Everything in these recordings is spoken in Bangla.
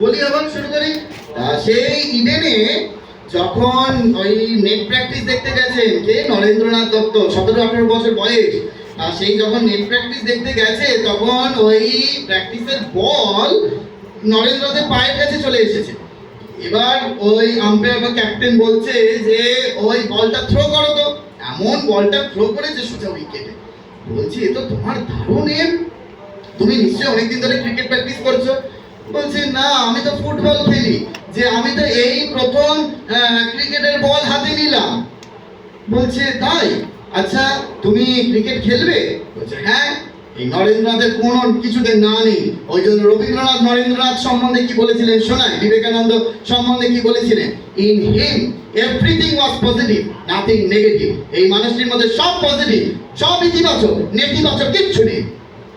বলি আবার শুরু করি। সেই ইডেনে যখন ওই নেট প্র্যাকটিস দেখতে গেছেন কে নরেন্দ্রনাথ দত্ত, 17-18 বছর বয়স, সেই যখন নেট প্র্যাকটিস দেখতে গেছে তখন ওই প্র্যাকটিসের বল নরেন্দ্রনাথের পায়ের কাছে চলে এসেছে। এবার ওই আম্পায়ার বা ক্যাপ্টেন বলছে যে ওই বলটা থ্রো করো, তো এমন বলটা থ্রো করেছে সোজা উইকেটে। বলছি এ তো তোমার দারুণ এম, তুমি নিশ্চয়ই অনেকদিন ধরে ক্রিকেট প্র্যাকটিস করছো। বলছে না, আমি তো ফুটবল খেলি, যে আমি তো এই প্রথম ক্রিকেটের বল হাতে নিলাম। বলছে তাই, আচ্ছা তুমি ক্রিকেট খেলবে? বলছে হ্যাঁ। এই নরেন্দ্রনাথের কোনো কিছুতে না নেই। ওই জন্য রবীন্দ্রনাথ নরেন্দ্রনাথ সম্বন্ধে কি বলেছিলেন শোনায়, বিবেকানন্দ সম্বন্ধে কি বলেছিলেন? In him everything was positive, nothing negative. এই মানুষটির মধ্যে সব পজিটিভ, সব ইতিবাচক, নেতিবাচক কিচ্ছু নেই।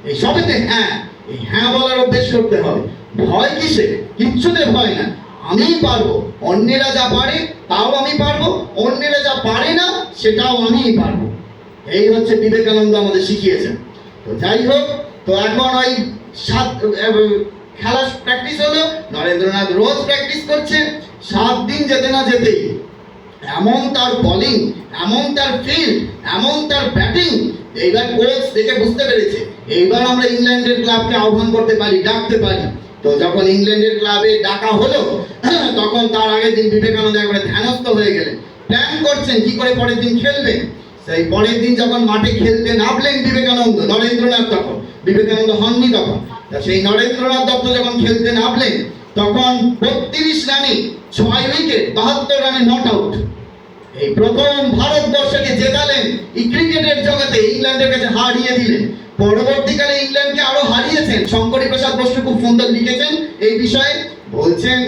এই সবেতে হ্যাঁ, এই হ্যাঁ বলার অভ্যেস করতে হবে। ভয় কিসে? কিচ্ছুতে ভয় না, আমিই পারবো। অন্যেরা যা পারে তাও আমি পারবো, অন্যেরা যা পারে না সেটাও আমিই পারবো। এই হচ্ছে বিবেকানন্দ আমাদের শিখিয়েছেন। তো যাই হোক, তো এখন ওই খেলা প্র্যাকটিস হলো, নরেন্দ্রনাথ রোজ প্র্যাকটিস করছে। 7 দিন যেতে না যেতেই এমন তার বোলিং, এমন তার ফিল্ড, এমন তার ব্যাটিং, এইবার কোচ দেখে বুঝতে পেরেছে এইবার আমরা ইংল্যান্ডের ক্লাবকে আহ্বান করতে পারি, ডাকতে পারি। তো যখন ইংল্যান্ডের ক্লাবে ডাকা হলো তখন তার আগের দিন বিবেকানন্দ একবারে ধ্যানস্থ হয়ে গেলেন, প্ল্যান করছেন কি করে পরের দিন খেলবেন। সেই পরের দিন যখন মাঠে খেলতে নামলেন বিবেকানন্দ, নরেন্দ্রনাথ তখন বিবেকানন্দ হননি তখন, সেই নরেন্দ্রনাথ দত্ত যখন খেলতে নামলেন তখন 32 রানে 6 উইকেট, 72 রানে নট আউট। এই প্রথম ভারতবর্ষকে জেতালেন এই ক্রিকেটের জগতে, ইংল্যান্ডের কাছে হারিয়ে দিলেন। পরবর্তীকালে ইংল্যান্ডকে আরো হারিয়েছেন। শঙ্করী প্রসাদ বসু খুব সুন্দর লিখেছেন এই বিষয়ে। বলছেন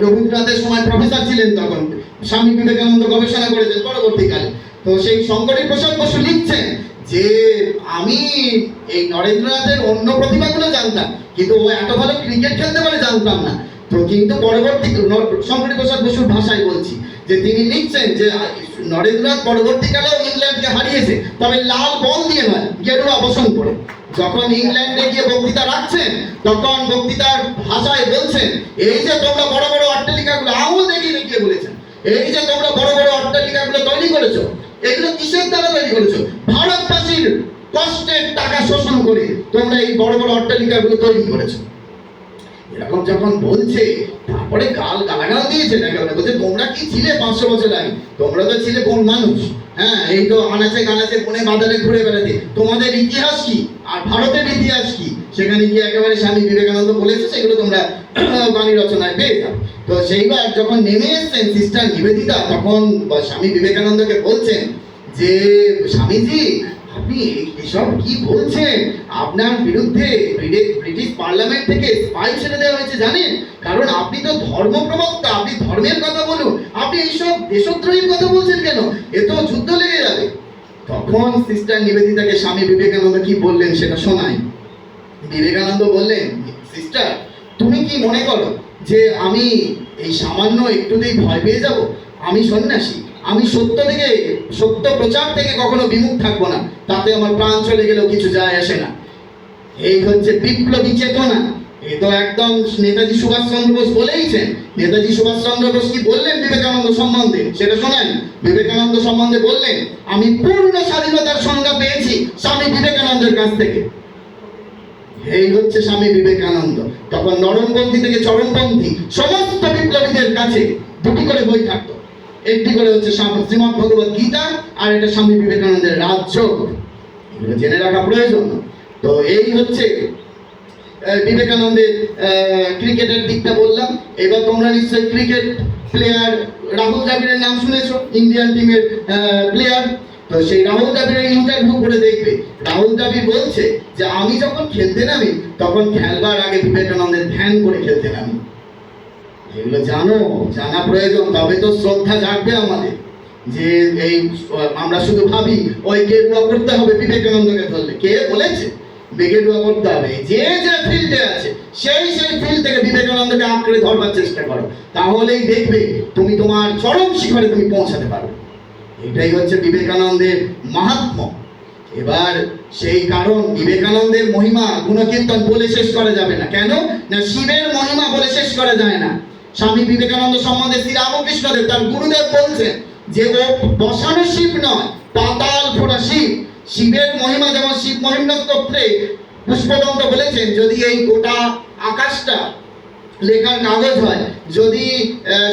রবীন্দ্রনাথের সময় প্রফেসর ছিলেন তখন, স্বামী বিবেকানন্দ গবেষণা করেছেন পরবর্তীকালে। তো সেই শঙ্করী প্রসাদ বসু লিখছেন যে আমি এই নরেন্দ্রনাথের অন্য প্রতিভাগুলো জানতাম, কিন্তু ও এত ভালো ক্রিকেট খেলতে পারে জানতাম না। তো কিন্তু পরবর্তী শঙ্করী প্রসাদ বসুর ভাষায় বলছি যে তিনি লিখছেন যে নরেন্দ্রনাথ পরবর্তীকালেও ইংল্যান্ডকে হারিয়েছে, তবে লাল বল দিয়ে নয়, গেরুয়া বসন করে। যখন ইংল্যান্ডে গিয়ে বক্তৃতা রাখছেন তখন বক্তৃতার ভাষায় বলছেন এই যে তোমরা বড় বড় অট্টালিকাগুলো আঙুল দেখিয়ে দেখিয়ে বলেছেন, এই যে তোমরা বড় বড় অট্টালিকাগুলো তৈরি করেছো, এগুলো কিসের দ্বারা তৈরি করেছো? ভারতবাসীর কষ্টের টাকা শোষণ করে তোমরা এই বড় বড় অট্টালিকাগুলো তৈরি করেছো। এরকম যখন বলছে তারপরে গালাগাল দিয়েছে, বলছে তোমরা কি ছিলে 500 বছর আগে? তোমরা তো ছিলে কোন মানুষ? হ্যাঁ, এই তো আনাচে গানাচে বনে বাজারে ঘুরে বেড়াতে। তোমাদের ইতিহাস কি আর ভারতের ইতিহাস কি সেখানে গিয়ে একেবারে স্বামী বিবেকানন্দ বলেছে, সেগুলো তোমরা বাণী রচনায় পেয়ে যাও। তো সেইবার যখন নেমে এসছেন সিস্টার নিবেদিতা, তখন স্বামী বিবেকানন্দকে বলছেন যে স্বামীজি আপনি এসব কি বলছেন? আপনার বিরুদ্ধে ব্রিটিশ পার্লামেন্ট থেকে স্পাই ছেড়ে দেওয়া হয়েছে জানেন? কারণ আপনি তো ধর্ম প্রবক্তা, আপনি ধর্মের কথা বলুন, আপনি এইসব দেশদ্রোহীর কথা বলছেন কেন? এ তো যুদ্ধ লেগে যাবে। তখন সিস্টার নিবেদিতাকে স্বামী বিবেকানন্দ কি বললেন সেটা শোনাই। বিবেকানন্দ বললেন, সিস্টার তুমি কি মনে করো যে আমি এই সামান্য একটুতেই ভয় পেয়ে যাব? আমি সন্ন্যাসী, আমি সত্য প্রচার থেকে কখনো বিমুখ থাকবো না, তাতে আমার প্রাণ চলে গেলেও কিছু যায় আসে না। এই হচ্ছে বিপ্লবী চেতনা। এ তো একদম নেতাজি সুভাষচন্দ্র বোস বলেইছেন। নেতাজি সুভাষচন্দ্র বোস কি বললেন বিবেকানন্দ সম্বন্ধে সেটা শোনেন। বিবেকানন্দ সম্বন্ধে বললেন, আমি পূর্ণ স্বাধীনতার সংজ্ঞা পেয়েছি স্বামী বিবেকানন্দের কাছ থেকে। এই হচ্ছে স্বামী বিবেকানন্দ। তখন নরমপন্থী থেকে চরমপন্থী সমস্ত বিপ্লবীদের কাছে 2টি করে বই থাকতো, একটি করে হচ্ছে শ্রীমদ্ ভগবত গীতা, আর এটা স্বামী বিবেকানন্দের রাজযোগ। এগুলো জেনে রাখা প্রয়োজন। তো এই হচ্ছে বিবেকানন্দের ক্রিকেটের দিকটা বললাম। এবার তোমরা নিশ্চয়ই ক্রিকেট প্লেয়ার রাহুল দ্রাবিড়ের নাম শুনেছো, ইন্ডিয়ান টিমের প্লেয়ার। তো সেই রাহুল দ্রাবিড়ের ইন্টারভিউ করে দেখবে, রাহুল দ্রাবিড় বলছে যে আমি যখন খেলতে নামি তখন খেলবার আগে বিবেকানন্দের ধ্যান করে খেলতে নামি। এগুলো জানা প্রয়োজন, তবে তো শ্রদ্ধা জাগবে আমাদের। যে এই আমরা শুধু ভাবি ওই গেরুয়া করতে হবে বিবেকানন্দকে ধরলে, কে বলেছে গেরুয়া করতে হবে? যে ফিল্ডে আছে সেই ফিল্ড থেকে বিবেকানন্দকে আঁকড়ে ধরবার চেষ্টা করো, তাহলেই দেখবে তুমি তোমার চরম শিখরে তুমি পৌঁছাতে পারবে। এটাই হচ্ছে বিবেকানন্দের মাহাত্ম্য। এবার সেই কারণ বিবেকানন্দের মহিমা গুণকীর্তন বলে শেষ করা যাবে না। কেন না, শিবের মহিমা বলে শেষ করা যায় না। স্বামী বিবেকানন্দ সম্বন্ধে শ্রী রামকৃষ্ণদেব তার গুরুদেব বলছেন যে ও বসানো শিব নয়, পাতাল ফোড়া শিব। শিবের মহিমা যেমন শিব মহিমা স্তোত্রে পুষ্পদন্ত বলেছেন, যদি এই গোটা আকাশটা লেখার কাগজ হয়, যদি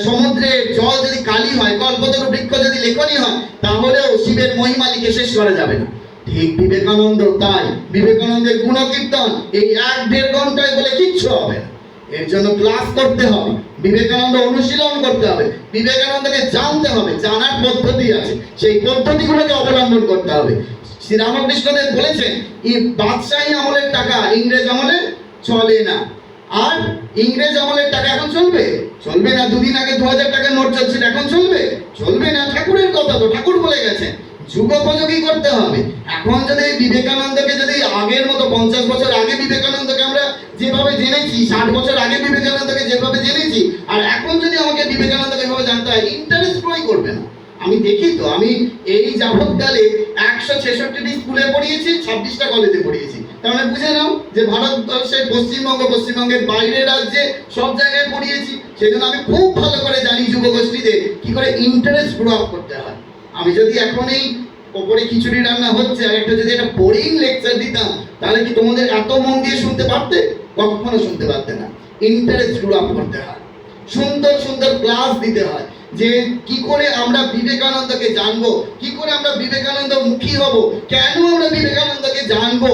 সমুদ্রের জল যদি কালি হয়, কল্পতরু বৃক্ষ যদি লেখনী হয়, তাহলেও শিবের মহিমা লিখে শেষ করা যাবে না। ঠিক বিবেকানন্দ তাই। বিবেকানন্দের গুণকীর্তন এই 1-1.5 ঘন্টায় বলে কিচ্ছু হবে না। এর জন্য ক্লাস করতে হবে, বিবেকানন্দ অনুশীলন করতে হবে, বিবেকানন্দকে জানতে হবে, জানার পদ্ধতি আছে, সেই পদ্ধতিগুলোকে অবলম্বন করতে হবে। শ্রী রামকৃষ্ণদেব বলেছেন, এই বাদশাহী আমলের টাকা ইংরেজ আমলে চলে না। আর ইংরেজ আমলের টাকা এখন চলবে? চলবে না। দুদিন আগে 2000 টাকার নোট চলছিল, এখন চলবে? চলবে না। ঠাকুরের কথা তো, ঠাকুর বলে গেছেন, যুগোপযোগী করতে হবে। এখন যদি বিবেকানন্দকে যদি আগের মতো 50 বছর আগে বিবেকানন্দকে আমরা যেভাবে জেনেছি, 60 বছর আগে বিবেকানন্দকে যেভাবে জেনেছি, আর এখন যদি আমাকে বিবেকানন্দকে এভাবে জানতে হয়, ইন্টারেস্ট প্রয় করবে না। আমি দেখি তো, আমি এই যাবৎকালে 166টি স্কুলে পড়িয়েছি, 26টা কলেজে পড়িয়েছি। তার মানে বুঝে নাও যে ভারতবর্ষের পশ্চিমবঙ্গের বাইরের রাজ্যে সব জায়গায় পড়িয়েছি। সেই জন্য আমি খুব ভালো করে জানি যুবগোষ্ঠীদের কি করে ইন্টারেস্ট গ্রো আপ করতে হয়। আমি যদি এখন এই ওপরে খিচুড়ি রান্না হচ্ছে আর একটা যদি একটা বোরিং লেকচার দিতাম, তাহলে কি তোমাদের এত মন দিয়ে শুনতে পারতে? কখনো শুনতে পারতে না। ইন্টারেস্ট গ্রো আপ করতে হয়, সুন্দর সুন্দর ক্লাস দিতে হয়, যে কি করে আমরা বিবেকানন্দকে জানবো, কি করে আমরা বিবেকানন্দ মুখী হব, কেন আমরা বিবেকানন্দকে জানবো,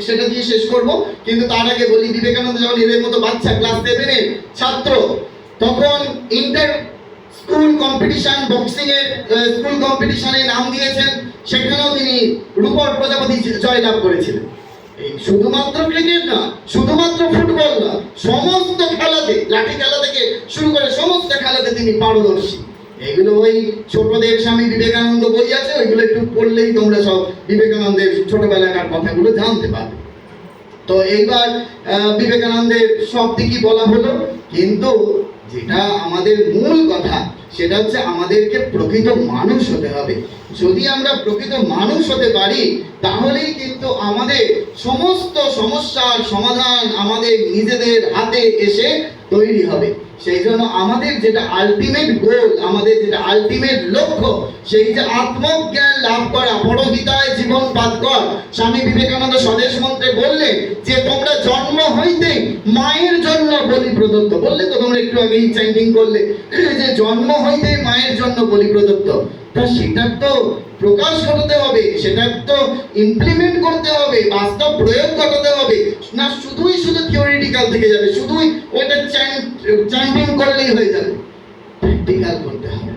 সেটা দিয়ে শেষ করব। কিন্তু তার আগে বলি, বিবেকানন্দ যখন এদের মতো বাচ্চা ক্লাস 7-এর ছাত্র, তখন ইন্টার স্কুল কম্পিটিশন, বক্সিং এর স্কুল কম্পিটিশনে নাম দিয়েছেন, সেখানেও তিনি রূপর প্রজাপতি জয়লাভ করেছিলেন। এই শুধুমাত্র ক্রিকেট না, শুধুমাত্র ফুটবল না, সমস্ত খেলাতে, লাঠি খেলা থেকে শুরু করে সমস্ত খেলাতে তিনি পারদর্শী। এগুলো ওই ছোটদের স্বামী বিবেকানন্দ বই আছে, ওইগুলো একটু পড়লেই তোমরা সব বিবেকানন্দের ছোটবেলাকার কথাগুলো জানতে পারবে। তো এইবার বিবেকানন্দের সব দিকই বলা হলো, কিন্তু যেটা আমাদের মূল কথা সেটা হচ্ছে আমাদেরকে প্রকৃত মানুষ হতে হবে। যদি আমরা প্রকৃত মানুষ হতে পারি, তাহলেই কিন্তু আমাদের সমস্ত সমস্যার সমাধান আমাদের নিজেদের হাতে এসে তৈরি হবে। সেই জন্য আমাদের যেটা আলটিমেট গোল, আমাদের যেটা আলটিমেট লক্ষ্য, সেই যে আত্মজ্ঞান লাভ করা, পরহিতায় জীবন পাত কর। স্বামী বিবেকানন্দ স্বদেশ মন্ত্রে বললেন যে তোমরা জন্ম হইতে মায়ের জন্য বলি প্রদত্ত। বললে তো তোমরা একটু আগেই চ্যান্টিং করলে যে জন্ম হইতে মায়ের জন্য বলি প্রদত্ত। তা সেটার তো প্রকাশ ঘটাতে হবে, সেটার তো ইমপ্লিমেন্ট করতে হবে, বাস্তব প্রয়োগ ঘটাতে হবে না। শুধু থিওরিটিক্যাল থেকে যাবে, শুধুই ওইটা চ্যান্টিং করলেই হয়ে যাবে। প্র্যাকটিক্যাল করতে হবে,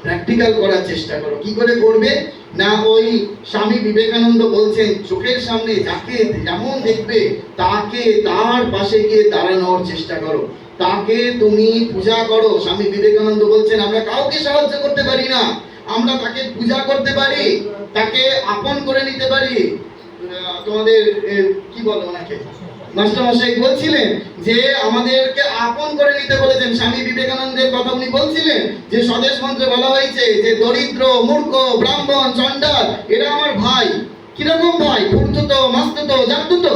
প্র্যাকটিক্যাল করার চেষ্টা করো। কি করে করবে না, ওই স্বামী বিবেকানন্দ বলছেন, চোখের সামনে যাকে যেমন দেখবে তাকে তার পাশে গিয়ে দাঁড়ানোর চেষ্টা করো, তাকে তুমি পূজা করো। স্বামী বিবেকানন্দ বলছেন, আমরা কাউকে সাহায্য করতে পারি না, আমরা তাকে পূজা করতে পারি, তাকে আপন করে নিতে পারি। তোমাদের কি বলো ওনাকে, মাস্টারমশাই বলছিলেন যে আমাদেরকে আপন করে নিতে বলেছেন। স্বামী বিবেকানন্দের কথা উনি বলছিলেন যে স্বদেশ মন্ত্রে বলা হয়েছে যে দরিদ্র, মূর্খ, ব্রাহ্মণ, চণ্ডাল এরা আমার ভাই। কিরকম ভাই? ফুর্তুতো, মাস্তুতো, জাগ্রতো?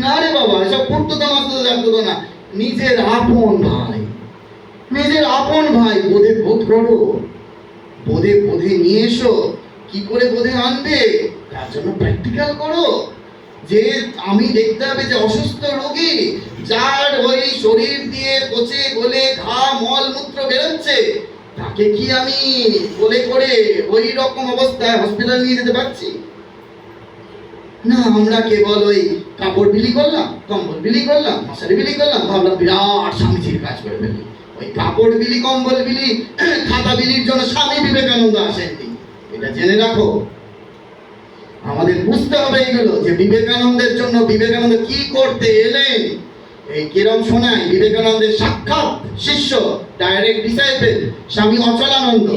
না রে বাবা, এসব ফুর্তুতো, মাস্তুতো, জাগ্রতো না, নিজের আপন ভাই, নিজের আপন ভাই। বোধে বোধ করো, বোধে নিয়ে এসো। কি করে বোধে আনবে? তার জন্য প্র্যাকটিক্যাল করো। যে আমি দেখতে হবে যে অসুস্থ রোগী, যার ওই শরীর দিয়ে পচে গলে ঘা, মল, মূত্র বেরোচ্ছে, তাকে কি আমি বলে করে ওই রকম অবস্থায় হসপিটাল নিয়ে যেতে পারছি না। আমরা কেবল ওই কাপড় বিলি করলাম, কম্বল বিলি করলাম, মশারি বিলি করলাম, ভাবলাম বিরাট স্বামীজির কাজ করে ফেললাম। ওই কাপড় বিলি, কম্বল বিলি, খাতা বিলির জন্য স্বামী বিবেকানন্দ আসেননি, এটা জেনে রাখো। আমাদের বুঝতে হবে এইগুলো, যে বিবেকানন্দের জন্য বিবেকানন্দ কি করতে এলেন। এই কিরম শোনায়, বিবেকানন্দের সাক্ষাৎ শিষ্য, ডাইরেক্ট ডিসাইপল স্বামী অচলানন্দ।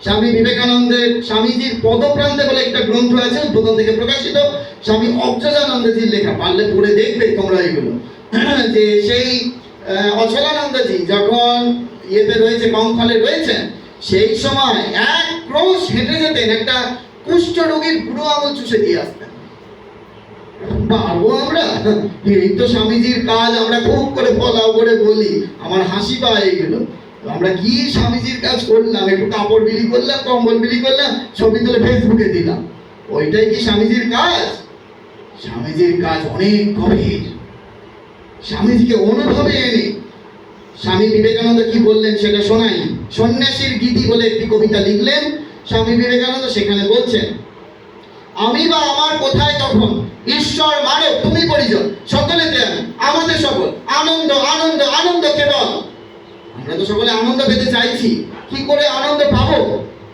স্বামী বিবেকানন্দের স্বামীজির পদপ্রান্তে বলে একটা গ্রন্থ আছে, উদ্বোধন থেকে প্রকাশিত, স্বামী অচ্যুতানন্দজির লেখা, পারলে পড়ে দেখবে তোমরা এগুলো। যে সেই অচলানন্দজি যখন ইয়েতে রয়েছে, কঙ্কালে রয়েছেন, সেই সময় এক ক্রোশ হেঁটে যেতেন, একটা কুষ্ঠ রোগীর বুড়ো আঙুল চুষে দিয়ে আসতেন। পারবো আমরা? এই তো স্বামীজির কাজ, আমরা খুব করে ফলাও করে বলি, আমার হাসি পায় এগুলো। আমরা কি স্বামীজির কাজ করলাম? একটু কাপড় বিলি করলাম, কম্বল বিলি করলাম, ছবি তুলে ফেসবুকে দিলাম, ওইটাই কি স্বামীজির কাজ? স্বামীজির কাজ অনেক গভীর। স্বামীজিকে অনুভবে এনে স্বামী বিবেকানন্দ কি বললেন সেটা শোনাই। সন্ন্যাসীর গীতি বলে একটি কবিতা লিখলেন স্বামী বিবেকানন্দ। সেখানে বলছেন, আমি বা আমার কোথায় তখন, ঈশ্বর মানব তুমি পরিজন, সকলেতে আমি, আমাদের সকল আনন্দ আনন্দ আনন্দ কেবল। আমরা তো সকলে আনন্দ পেতে চাইছি, কি করে আনন্দ পাবো?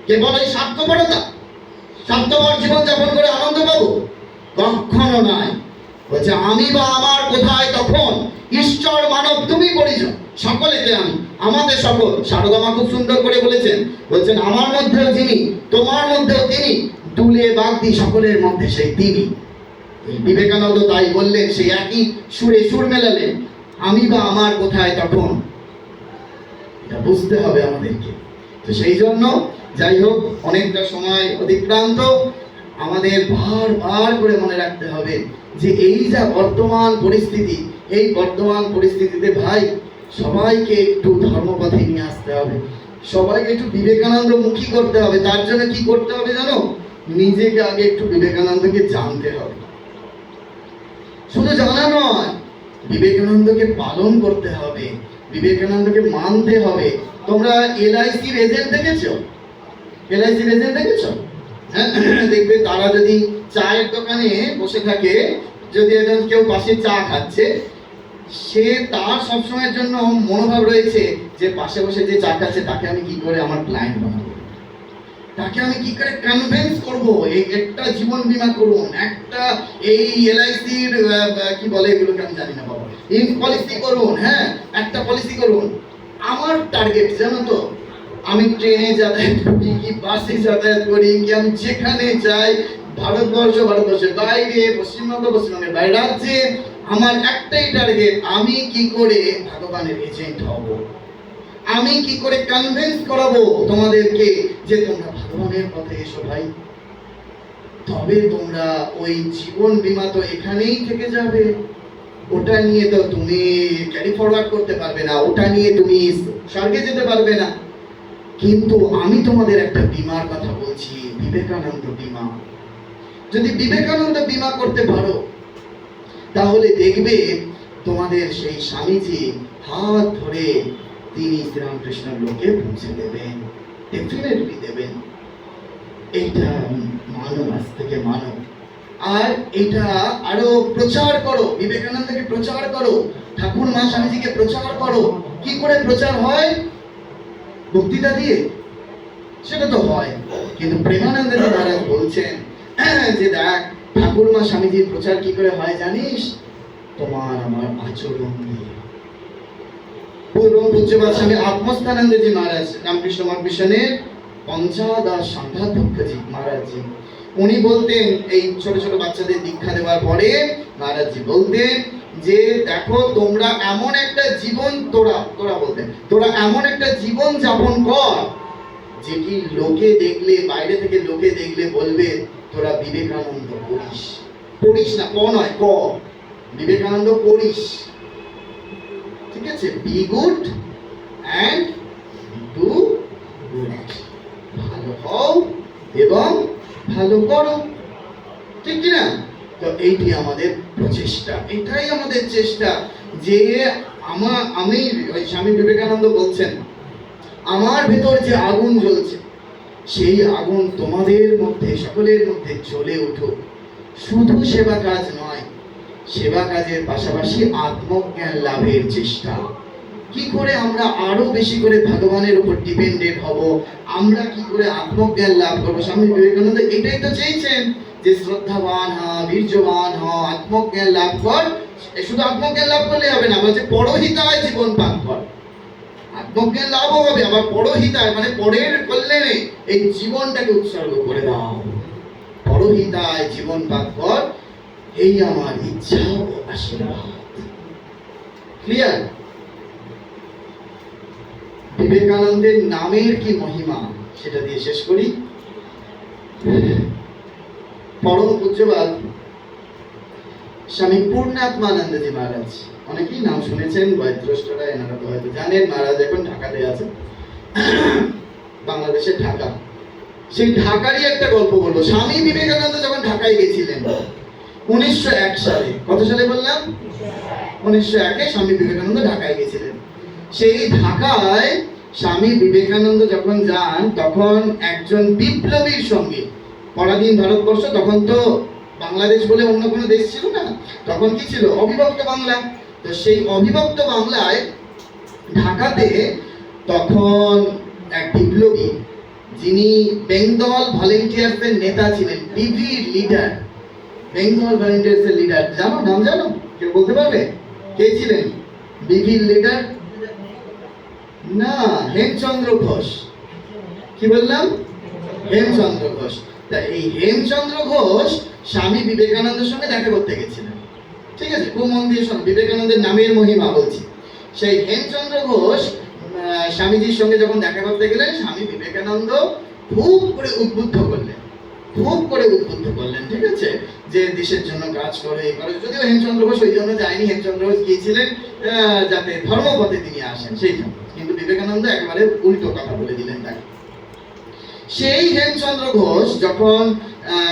কেবল এই স্বার্থপরতা, স্বার্থপর জীবন যাপন করে আনন্দ পাবো? কখনো নয়। বলছে আমি বা আমার কোথায় তখন, ঈশ্বর মানব তুমি পরিজন, সকলেতে আমি, আমাদের সকল। সারদা মা খুব সুন্দর করে বলেছেন, বলছেন আমার মধ্যেও যিনি, তোমার মধ্যেও তিনি, দুলে বাগদি সকলের মধ্যে সেই তিনি। বিবেকানন্দ তাই বললেন, সেই একই সুরে সুর মেলালেন, আমি বা আমার কোথায় তখন। এটা বুঝতে হবে আমাদেরকে। তো সেই জন্য যাই হোক, অনেকটা সময় অতিক্রান্ত, আমাদের বারবার করে মনে রাখতে হবে যে এই যা বর্তমান পরিস্থিতি, এই বর্তমান পরিস্থিতিতে ভাই সবাইকে একটু ধর্মপথে নিয়ে আসতে হবে, সবাইকে একটু বিবেকানন্দ মুখী করতে হবে। তার জন্য কি করতে হবে জানো? নিজেকে আগে একটু বিবেকানন্দকে জানতে হবে। শুধু জানা নয়, বিবেকানন্দকে পালন করতে হবে, বিবেকানন্দকে মানতে হবে। তোমরা এলআইসির এজেন্ট দেখেছো? এলআইসির এজেন্ট দেখেছো? দেখবে তারা যদি চায়ের দোকানে বসে থাকে, যদি একজন কেউ পাশে চা খাচ্ছে, সে তার সবসময়ের জন্য মনোভাব রয়েছে যে পাশে বসে যে চা খাচ্ছে তাকে আমি কি করে আমার ক্লায়েন্ট বানাবো, তাকে আমি কি করে কনভিন্স করবো এই একটা জীবন বীমা করুন, একটা এই এলআইসির কি বলে এগুলোকে আমি জানি না বাবা, ইন পলিসি করুন, হ্যাঁ একটা পলিসি করুন। আমার টার্গেট জানো তো, আমি ট্রেনে যাতায়াত করি কি বাসে যাতায়াত করি কি, আমি যেখানে যাই, ভারতবর্ষের বাইরে, পশ্চিমবঙ্গের বাইরে, রাজ্যে, আমার একটাই টার্গেট, আমি কি করে ভগবানের এজেন্ট হব, আমি কি করে কনভিন্স করাবো তোমাদেরকে যে তোমরা ভগবানের পথে এসো ভাই। তবে তোমরা ওই জীবন বীমা তো এখানেই থেকে যাবে, ওটা নিয়ে তো তুমি ক্যারি ফরওয়ার্ড করতে পারবে না, ওটা নিয়ে তুমি স্বর্গে যেতে পারবে না। কিন্তু আমি তোমাদের একটা বীমার কথা বলছি, বিবেকানন্দ বীমা। যদি বিবেকানন্দ বীমা করতে পারো তাহলে দেখবে তোমাদের সেই স্বামীজি হাত ধরে তিনি শ্রীরামকৃষ্ণ লোকে পৌঁছে দেবেন, ডেফিনেটলি দেবেন। এইটা মানো, আজ থেকে মানো। আর এটা আরো প্রচার করো, বিবেকানন্দকে প্রচার করো, ঠাকুর মা স্বামীজিকে প্রচার করো। কি করে প্রচার হয়? বক্তৃতা দিয়ে সেটা তো হয়, কিন্তু প্রেমানন্দ মহারাজ বলছেন যে দেখ ঠাকুর মা স্বামীজির প্রচার কি করে হয় জানিস? তোমার আমার আচরণ দিয়ে। পূজ্যপাদ স্বামী আত্মস্থানন্দজি মহারাজ, রামকৃষ্ণ মঠ মিশনের পঞ্চাদাস সংঘাধ্যক্ষজি মহারাজজি, উনি বলতেন এই ছোট ছোট বাচ্চাদের দীক্ষা দেওয়ার পরে মহারাজজি বলতেন যে দেখো তোমরা এমন একটা জীবন, তোরা বলতেন তোরা এমন একটা জীবন যাপন কর যেটি লোকে দেখলে, বাইরে থেকে লোকে দেখলে বলবে তোরা বিবেকানন্দ করিস। করিস না, ক নয়, ক, বিবেকানন্দ করিস। ঠিক আছে? Be good and do good. ভালো হও এবং ভালো করো, ঠিক কিনা? তো এইটি আমাদের প্রচেষ্টা, এটাই আমাদের চেষ্টা যে আমি ওই স্বামী বিবেকানন্দ বলছেন আমার ভেতর যে আগুন জ্বলছে সেই আগুন তোমাদের মধ্যে, সকলের মধ্যে জ্বলে উঠুক। শুধু সেবা কাজ নয়, সেবা কাজের পাশাপাশি আত্মজ্ঞান লাভের চেষ্টা। কি করে আমরা আরো বেশি করে ভগবানের উপর ডিপেন্ডেন্ট হব, আমরা কি করে আত্মজ্ঞান লাভ করবো। স্বামী বিবেকানন্দ এটাই তো চেয়েছেন যে শ্রদ্ধাবান হ, বীর্যবান হ, আত্মজ্ঞান লাভ কর। শুধু আত্মজ্ঞান লাভ করলে হবে না, বলছে পরহিতায় জীবন পান কর। আত্মজ্ঞান লাভও হবে, আবার পরহিতায় মানে পরের কল্যাণে এই জীবনটাকে উৎসর্গ করে দাও। পরহিতায় জীবন পান কর, এই আমার ইচ্ছা ও আশীর্বাদ। ক্লিয়ার? বিবেকানন্দের নামের কি মহিমা সেটা দিয়ে শেষ করি। পরম পূজ্যবাদ স্বামী পূর্ণাত্মানন্দজি মহারাজ, অনেকেই নাম শুনেছেন, বয়োজ্যেষ্ঠরা এনারা তো হয়তো জানেন। মহারাজ এখন ঢাকাতে আছেন, বাংলাদেশের ঢাকা। সেই ঢাকারই একটা গল্প বলবো। স্বামী বিবেকানন্দ যখন ঢাকায় গেছিলেন 1901 সালে, কত সালে বললাম? 1901-এ স্বামী বিবেকানন্দ ঢাকায় গেছিলেন। সেই ঢাকায় স্বামী বিবেকানন্দ যখন যান, তখন একজন বিপ্লবীর সঙ্গে, পরাধীন ভারতবর্ষ, তখন তো বাংলাদেশ বলে অন্য কোনো দেশ ছিল না, তখন কি ছিল? অবিভক্ত বাংলা। তো সেই অবিভক্ত বাংলায় ঢাকাতে তখন এক বিপ্লবী, যিনি বেঙ্গল ভলেন্টিয়ার্সের নেতা ছিলেন, বিভি লিডার, বেঙ্গল ভলেন্টিয়ার্সের লিডার, জানো নাম? জানো? কেউ বলতে পারবে কে ছিলেন বিভি লিডার? না, হেমচন্দ্র ঘোষ। কি বললাম? হেমচন্দ্র ঘোষ। তা এই হেমচন্দ্র ঘোষ স্বামী বিবেকানন্দের সঙ্গে দেখা করতে গেছিলেন। ঠিক আছে, খুব মন দিয়ে শোনো, বিবেকানন্দের নামের মহিমা বলছি। সেই হেমচন্দ্র ঘোষ স্বামীজির সঙ্গে যখন দেখা করতে গেলেন, স্বামী বিবেকানন্দ খুব করে উদ্বুদ্ধ করলেন, খুব করে উদ্বুদ্ধ করলেন, ঠিক আছে, যে দেশের জন্য কাজ করে। যদিও হেমচন্দ্র ঘোষ ওই জন্য যায়নি, হেমচন্দ্র ঘোষ গিয়েছিলেন যাতে ধর্মপথে তিনি আসেন, সেই জন্য। কিন্তু বিবেকানন্দ একেবারে উল্টো কথা বলে দিলেন তাকে। সেই হেমচন্দ্র ঘোষ যখন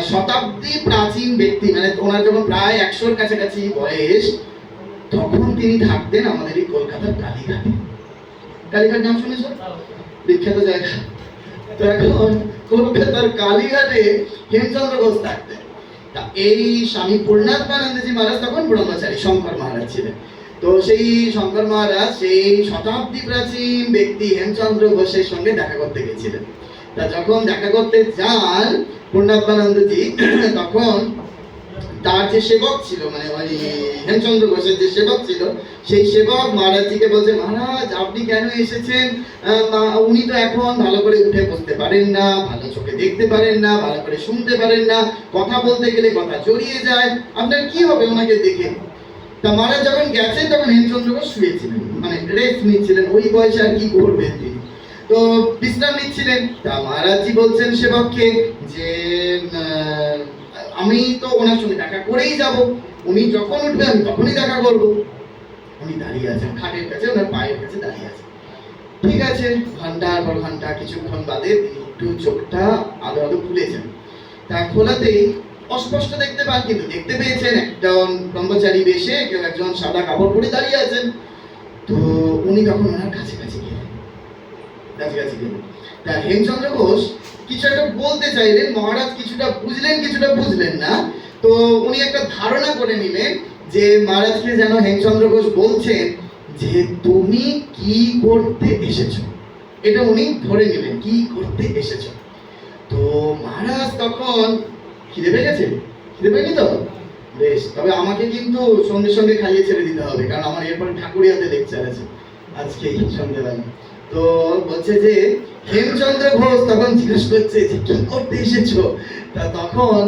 শতাব্দী প্রাচীন ব্যক্তি, মানে ওনার যখন প্রায় 100-র কাছাকাছি বয়স, তখন তিনি থাকতেন আমাদের এই কলকাতার কালীঘাটে। কালীঘাট নাম শুনেছ? বিখ্যাত জায়গা। তো এখন কলকাতার কালীঘাটে হেমচন্দ্র ঘোষ থাকতেন। তা এই স্বামী পূর্ণাত্মানন্দজি মহারাজ তখন ব্রহ্মচারী, শঙ্কর মহারাজ ছিলেন। তো সেই শঙ্কর মহারাজ সেই শতাব্দী প্রাচীন ব্যক্তি হেমচন্দ্র ঘোষের সঙ্গে দেখা করতে গেছিলেন। তা যখন দেখা করতে যান পূর্ণাত্মানন্দজি, তখন তার যে সেবক ছিল, মানে ওই হেমচন্দ্র ঘোষের যে সেবক ছিল, সেই সেবক মহারাজজিকে বলছে, মহারাজ আপনি কেন এসেছেন? উনি তো এখন ভালো করে উঠে বসতে পারেন না, ভালো চোখে দেখতে পারেন না, ভালো করে শুনতে পারেন না, কথা বলতে গেলে কথা জড়িয়ে যায়, আপনার কি হবে ওনাকে দেখে? তা মহারাজ যখন গেছেন, তখন হেমচন্দ্র ঘোষ শুয়েছিলেন, মানে রেস্ট নিচ্ছিলেন, ওই বয়সে আর কি করবেন তিনি, তো বিশ্রাম নিচ্ছিলেন। তা মহারাজজি বলছেন সেবককে যে আমি তো ওনার সঙ্গে দেখা করেই যাব, উনি যখন উঠবে আমি তখনই দেখা করবো। উনি দাঁড়িয়ে আছেন খাটের কাছে, ওনার পায়ের কাছে দাঁড়িয়ে আছেন। ঠিক আছে, ঘন্টার পর ঘন্টা, কিছুক্ষণ বাদে তিনি একটু চোখটা আলো আলো খুলেছেন। তা খোলাতেই অস্পষ্ট দেখতে পান, কিন্তু দেখতে পেয়েছেন একজন ব্রহ্মচারী বেশে কেউ একজন সাদা কাপড় পরে দাঁড়িয়ে আছেন। তো উনি তখন ওনার কাছাকাছি গেলেন, কাছাকাছি গেলেন। তা হেমচন্দ্র ঘোষ কিছু একটা বলতে চাইলেন, মহারাজ কিছুটা বুঝলেন, কিছুটা বুঝলেন না। তো উনি একটা ধারণা করে নিলেন যে মহারাজকে যেন হেমচন্দ্র ঘোষ বলছেন যে তুমি কি করতে এসেছো, এটা উনি ধরে নিলেন, কি করতে এসেছো। তো মহারাজ তখন খিদে পেয়ে গেছে, খিদে পেয়নি তো বেশ, তবে আমাকে কিন্তু সঙ্গে সঙ্গে খাইয়ে ছেড়ে দিতে হবে, কারণ আমার এরপরে ঠাকুরিয়াতে লেকচার আছে আজকে সন্ধ্যেবেলা। তো বলছে যে হেমচন্দ্র ঘোষ তখন জিজ্ঞেস করছে যে কি করতে এসেছো। তা তখন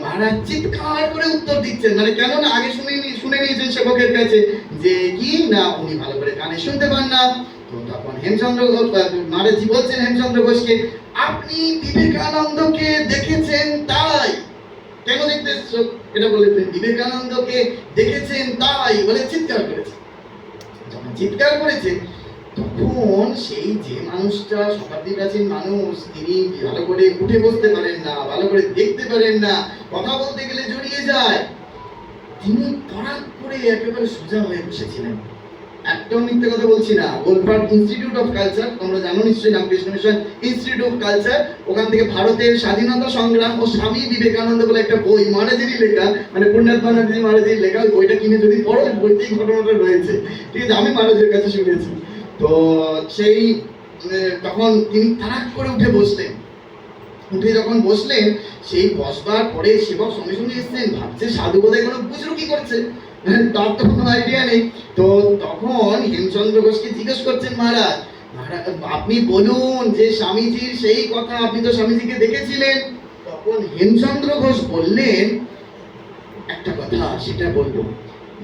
মহারাজ চিৎকার করে উত্তর দিচ্ছেন, মানে কেননা আগে শুনে নিয়েছেন সেবকের কাছে যে কি না, উনি ভালো করে কানে শুনতে পান না। তো তখন হেমচন্দ্র ঘোষ, মহারাজজি বলছেন হেমচন্দ্র ঘোষকে, আপনি বিবেকানন্দকে দেখেছেন তাই? কেন দেখতে এসছো এটা বলেছেন, বিবেকানন্দকে দেখেছেন তাই বলে চিৎকার করেছে। যখন চিৎকার করেছে, তখন সেই যে মানুষটা শতাব্দী প্রাচীন মানুষ, তিনি ভালো করে উঠে বসতে পারেন না, ভালো করে দেখতে পারেন না, কথা বলতে গেলে জড়িয়ে যায়, তিনি তড়াক করে একেবারে সোজা হয়ে বসেছিলেন। একদম মিথ্যে কথা বলছি না। গোলপাট ইনস্টিটিউট অফ কালচার, তোমরা জানো নিশ্চয়ই, Ramakrishna mission institute of culture, ওখান থেকে ভারতের স্বাধীনতা সংগ্রাম ও স্বামী বিবেকানন্দ বলে একটা বই, মহারাজেরই লেখা, মানে পূর্ণাত্মানন্দজি মহারাজের লেখা, ওই বইটা কিনে যদি পড়ো, ওই বইতেই ঘটনাটা রয়েছে, ঠিক আছে, আমি মহারাজের কাছে শুনেছি। তো সেই তখন তিনি তাড়াক করে উঠে বসলেন। উঠে যখন বসলেন, সেই বসবার পরে সেবক সঙ্গে সঙ্গে এসছেন, ভাবছে সাধু বোধহয় কোনো বুজরুকি করছে, তার তো কোনো আইডিয়া নেই। তো তখন হেমচন্দ্র ঘোষকে জিজ্ঞেস করছেন মহারাজ, আপনি বলুন যে স্বামীজির সেই কথা, আপনি তো স্বামীজিকে দেখেছিলেন। তখন হেমচন্দ্র ঘোষ বললেন একটা কথা, সেটা বলবো।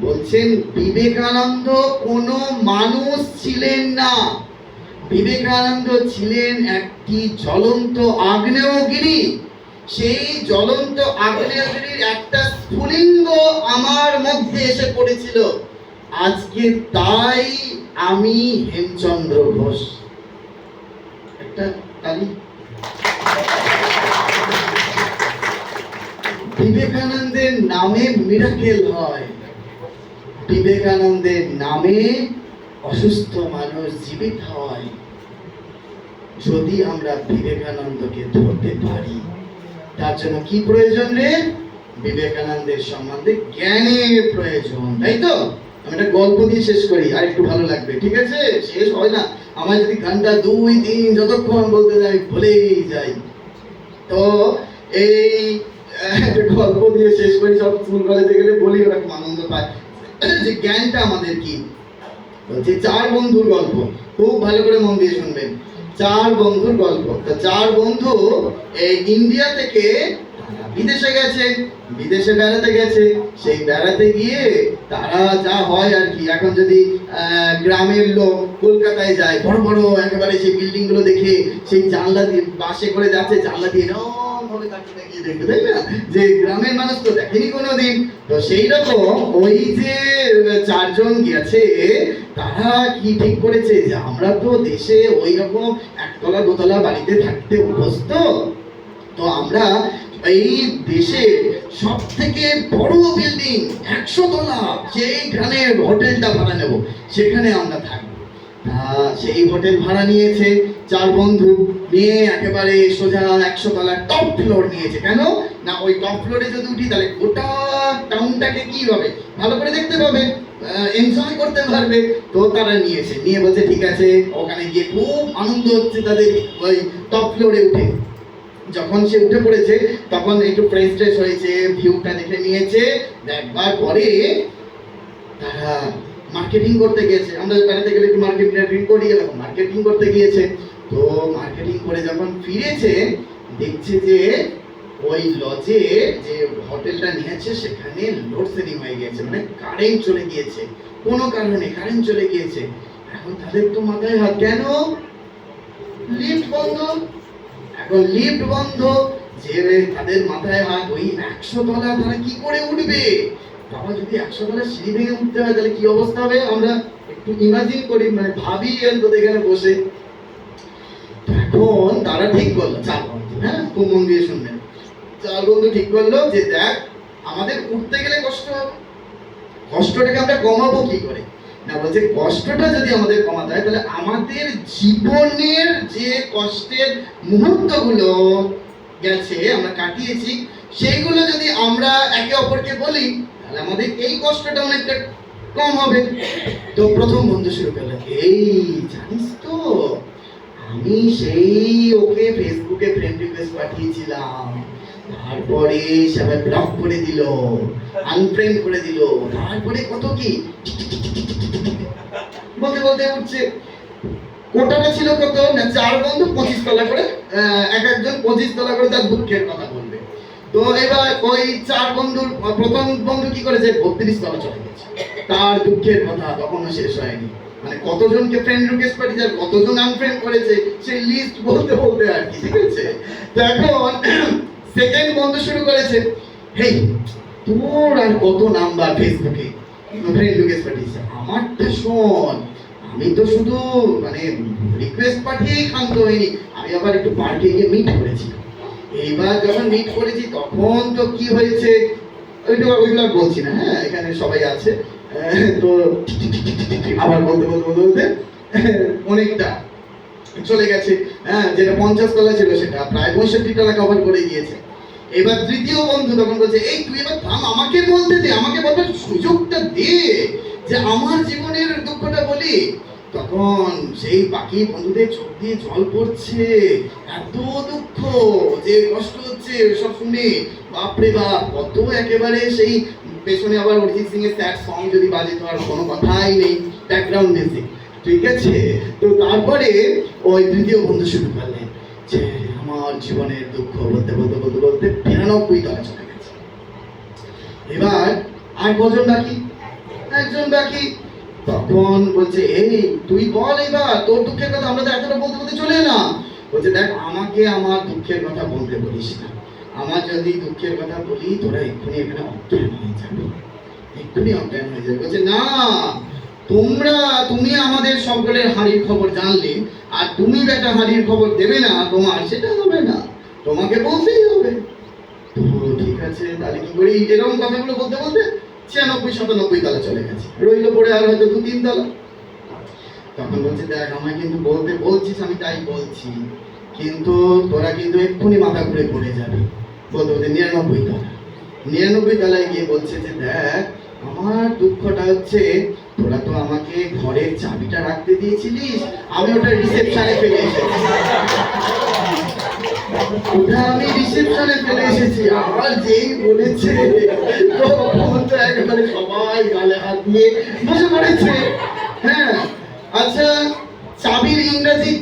বলছেন বিবেকানন্দ কোনো মানুষ ছিলেন না, বিবেকানন্দ ছিলেন একটি জ্বলন্ত আগ্নেয়গিরি, সেই জ্বলন্ত আগ্নেয়গিরির একটা স্ফুলিঙ্গ আমার মধ্যে এসে পড়েছিল। আজকে তাই আমি হেমচন্দ্র ঘোষ। একটা তালি। বিবেকানন্দের নামে মিরাকেল হয়, বিবেকানন্দের নামে অসুস্থ মানুষ জীবিত হয়। যদি আমরা বিবেকানন্দকে ধরতে পারি, তার জন্য কি প্রয়োজন রে? বিবেকানন্দের সম্বন্ধে জ্ঞানের প্রয়োজন, তাই তো? আমি একটা গল্প দিয়ে শেষ করি, আর একটু ভালো লাগবে, ঠিক আছে? শেষ হয় না, আমার যদি গানটা 2-3 যতক্ষণ বলতে যাই ভুলেই যাই। তো এই একটা গল্প দিয়ে শেষ করি। সব স্কুল কলেজে গেলে বলি, ওরা খুব আনন্দ পায় যে জ্ঞানটা আমাদের কি। বলছি 4 বন্ধুর গল্প, খুব ভালো করে মন দিয়ে শুনবেন। 4 বন্ধুর গল্প। তো 4 বন্ধু এই ইন্ডিয়া থেকে বিদেশে গেছে, বিদেশে বেড়াতে গেছে। সেই বেড়াতে গিয়ে তারা যা হয় আর কি, এখন যদি গ্রামের লোক কলকাতায় যায়, বড় বড় একেবারে সেই বিল্ডিং গুলো দেখে, সেই জানলা দিয়ে বাসে করে যাচ্ছে, জানলা দিয়ে এরকম ভাবে তাকিয়ে তাকিয়ে দেখবে, তাই না? যে গ্রামের মানুষ তো দেখেনি কোনোদিন। তো সেই রকম ওই যে 4 জন গেছে, তারা কি ঠিক করেছে যে আমরা তো দেশে ওই রকম একতলা দোতলা বাড়িতে থাকতে অভ্যস্ত, তো আমরা এই দেশে সব থেকে বড় বিল্ডিং 100 তলা সেই গ্রামের হোটেলটা ভাড়া নেব, সেখানে আমরা থাকবো। সেই হোটেল ভাড়া নিয়েছে 4 বন্ধু, নিয়ে একেবারে সোজা 100 তলার টপ ফ্লোর নিয়েছে। কেন না, ওই টপ ফ্লোরে যদি উঠি তাহলে গোটা টাউনটাকে কি হবে, ভালো করে দেখতে পাবে, এনজয় করতে পারবে। তো তারা নিয়েছে, নিয়ে বলছে ঠিক আছে। ওখানে গিয়ে খুব আনন্দ হচ্ছে তাদের ওই টপ ফ্লোরে উঠে। যখন সে উঠে পড়েছে তখন একটু ফ্রেশ ট্রেশ হয়েছে, ভিউটা দেখে নিয়েছে। দেখবার পরে তারা মার্কেটিং করতে গিয়েছে। আমরা বেড়াতে গেলে একটু মার্কেটিং করি, এরকম মার্কেটিং করতে গিয়েছে। তো মার্কেটিং করে যখন ফিরেছে, দেখছে যে ওই লজে যে হোটেলটা নিয়েছে সেখানে লোডশেডিং হয়ে গিয়েছে, মানে কারেন্ট চলে গিয়েছে, কোনো কারণে কারেন্ট চলে গিয়েছে। এখন তাদের তো মাথায় হাত, কেন? লিফট বন্ধ। এখন লিফট বন্ধ, যে তাদের মাথায় হাত, ওই 100 তলা তারা কি করে উঠবে? বাবা, যদি 100 তলা সিঁড়ি ভেঙে উঠতে হয় তাহলে কি অবস্থা হবে? আমরা একটু ইমাজিন করি, মানে ভাবি তো এখানে বসে। এখন তারা ঠিক করলো, 4 বন্ধু, হ্যাঁ খুব মন দিয়ে শুনবেন, 4 বন্ধু ঠিক করলো যে দেখ, আমাদের উঠতে গেলে কষ্ট হবে, কষ্টটাকে আমরা কমাবো কি করে? না, বলছে কষ্টটা যদি আমাদের কমাতে হয় তাহলে আমাদের জীবনের যে কষ্টের মুহূর্তগুলো গেছে, আমরা কাটিয়েছি, সেইগুলো যদি আমরা একে অপরকে বলি তাহলে আমাদের এই কষ্টটা অনেকটা কম হবে। তো প্রথম বন্ধু শুরু করলো, এই জানিস তো, আমি সেই ওকে ফেসবুকে ফ্রেন্ড রিকোয়েস্ট পাঠিয়েছিলাম, তারপরে সে আবার ব্লক করে দিল, আনফ্রেন্ড করে দিল, তারপরে কত কি বলতে বলতে উঠছে। কোটাটা ছিল কত না, 4 বন্ধু 25 তলা করে, এক একজন 25 তলা করে তার দুঃখের কথা বলবে। তো এবার ওই 4 বন্ধুর প্রথম বন্ধু কি করেছে, 32 তলা চলে গেছে, তার দুঃখের কথা তখনও শেষ হয়নি। মানে কতজনকে ফ্রেন্ড রিকোয়েস্ট পাঠিয়েছে আর কতজন আনফ্রেন্ড করেছে সেই লিস্ট বলতে বলতে আর কি, ঠিক আছে? তো এখন সেকেন্ড বন্ধু শুরু করেছে, হেই তোর আর কত নাম্বার ফেসবুকে ফ্রেন্ড রিকোয়েস্ট পাঠিয়েছে, আমারটা শোন, আমি তো শুধু মানে রিকোয়েস্ট পাঠিয়েই ক্ষান্ত হইনি, আমি আবার একটু পার্কে গিয়ে মিট করেছি। এইবার যখন মিট করেছি তখন তো কি হয়েছে, ওইগুলো বলছি না, হ্যাঁ এখানে সবাই আছে। তো আবার বলতে বলতে বলতে বলতে অনেকটা চলে গেছে। হ্যাঁ, যেটা 50 তলা ছিল সেটা প্রায় 65 তলা কভার করে গিয়েছে। এবার তৃতীয় বন্ধু তখন বলছে, এই তুই এবার থাম, আমাকে বলতে দে, আমাকে বলবার সুযোগটা দে, যে আমার জীবনের দুঃখটা বলি। তখন সেই বাকি বন্ধুদের চোখ দিয়ে জল পড়ছে, এত দুঃখ, যে কষ্ট হচ্ছে সব শুনে, বাপরে বাপ, কত একেবারে সেই পেছনে আবার অরিজিৎ সিং এর স্যাড সং যদি বাজে তো আর কোনো কথাই নেই, ব্যাকগ্রাউন্ড মিউজিক, ঠিক আছে? তো তারপরে ওই তৃতীয় বন্ধু শুরু করলেন যে আমার জীবনের দুঃখ বলতে বলতে বলতে বলতে 92 তলা চলে গেছে। এবার আর কজন বাকি, একজন বাকি। তখন বলছে, এই তুই বল এবার তোর দুঃখের কথা, আমরা তো এতটা বলতে বলতে চলে না। বলছে, দেখ আমাকে আমার দুঃখের কথা বলতে বলিস না, আমার যদি দুঃখের কথা বলি তোরা এক্ষুনি এখানে অজ্ঞান হয়ে যাবে, এক্ষুনি অজ্ঞান হয়ে যাবে। বলছে না, তুমি আমাদের সকলের হাড়ির খবর জানলে, আর তুমি বেটা হাড়ির খবর দেবে না, তোমার সেটা হবে না, তোমাকে বলতেই হবে। তো ঠিক আছে, তাহলে কি করি? এরকম কথাগুলো বলতে বলতে 96-97 তলা চলে গেছে, রইল পড়ে আর হয়তো 2-3 তলা। তখন বলছে দেখ, আমায় কিন্তু বলতে বলছিস, আমি তাই বলছি, কিন্তু তোরা কিন্তু এক্ষুনি মাথা ঘুরে পড়ে যাবে। বলতে বলতে 99 তলা, 99 তলায় গিয়ে বলছে যে দেখ, আমার দুঃখটা হচ্ছে তোরা তো আমাকে ঘরের চাবিটা রাখতে দিয়েছিলিস, আমি ওটা রিসেপশনে ফেলে এসেছি, ওটা আমি রিসেপশনে ফেলে এসেছি। আবার যেই বলেছে তখন তো একেবারে সবাই গালে হাত দিয়ে বসে পড়েছে। হ্যাঁ, আচ্ছা, চাবির ইংরেজি,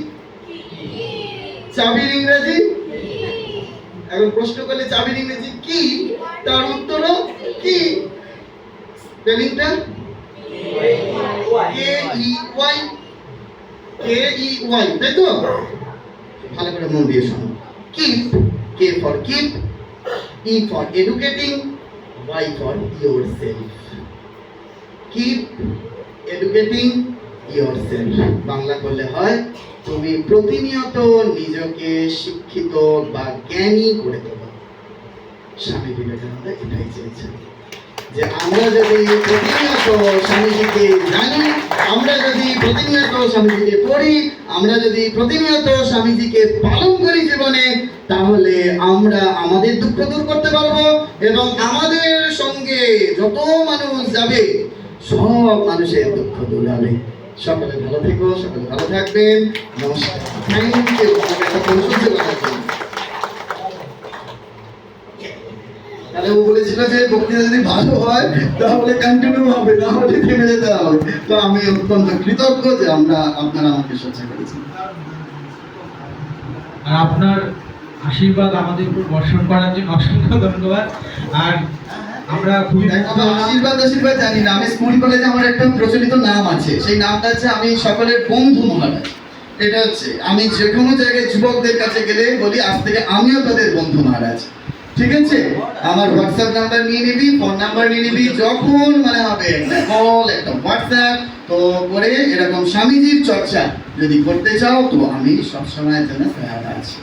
চাবির ইংরেজি, এখন প্রশ্ন করলে চাবির ইংরেজি কি, তার উত্তরও কি? স্পেলিংটা K-E-Y, K-E-Y, তাই তো? ভালো করে মন দিয়ে শোনো। Keep, K for keep, E for educating, Y for yourself. Keep educating yourself. Bangla করলে হয় তুমি প্রতিনিয়ত নিজেকে শিক্ষিত বা জ্ঞানী করে তোলো। স্বামী বিবেকানন্দ এটাই চেয়েছেন যে আমরা যদি প্রতিনিয়ত স্বামীজিকে জানি, আমরা যদি প্রতিনিয়ত স্বামীজিকে পড়ি, আমরা যদি প্রতিনিয়ত স্বামীজিকে পালন করি জীবনে, তাহলে আমরা আমাদের দুঃখ দূর করতে পারবো এবং আমাদের সঙ্গে যত মানুষ যাবে সব মানুষের দুঃখ দূর হবে। সকলে ভালো থেকো, সকলে ভালো থাকবেন। নমস্কার, থ্যাংক ইউ আমাকে একটা পরিশুদ্ধ করার জন্য। তাহলে ও বলেছিল যে বক্তৃতা যদি ভালো হয় তাহলে কন্টিনিউ হবে, না হলে থেমে যেতে হবে। তো আমি অত্যন্ত কৃতজ্ঞ যে আপনারা আমাকে সহ্য করেছেন। আর আপনার আশীর্বাদ আমাদের উপর বর্ষণ করার জন্য অসংখ্য ধন্যবাদ। আর আমরা খুবই আশীর্বাদ জানি না, আমি স্কুল কলেজে আমার একটা প্রচলিত নাম আছে, সেই নামটা হচ্ছে আমি সকলের বন্ধু মহারাজ। এটা হচ্ছে আমি যে কোনো জায়গায় যুবকদের কাছে গেলে বলি আজ থেকে আমিও তাদের বন্ধু মহারাজ। ঠিক আছে, আমার হোয়াটসঅ্যাপ নাম্বার নিয়ে নিবি, ফোন নাম্বার নিয়ে নিবি, যখন মানে হবে একটা কল, একটা হোয়াটসঅ্যাপ তো করে এরকম স্বামীজির চর্চা যদি করতে চাও তো আমি সবসময় জন্য তৈরি আছি।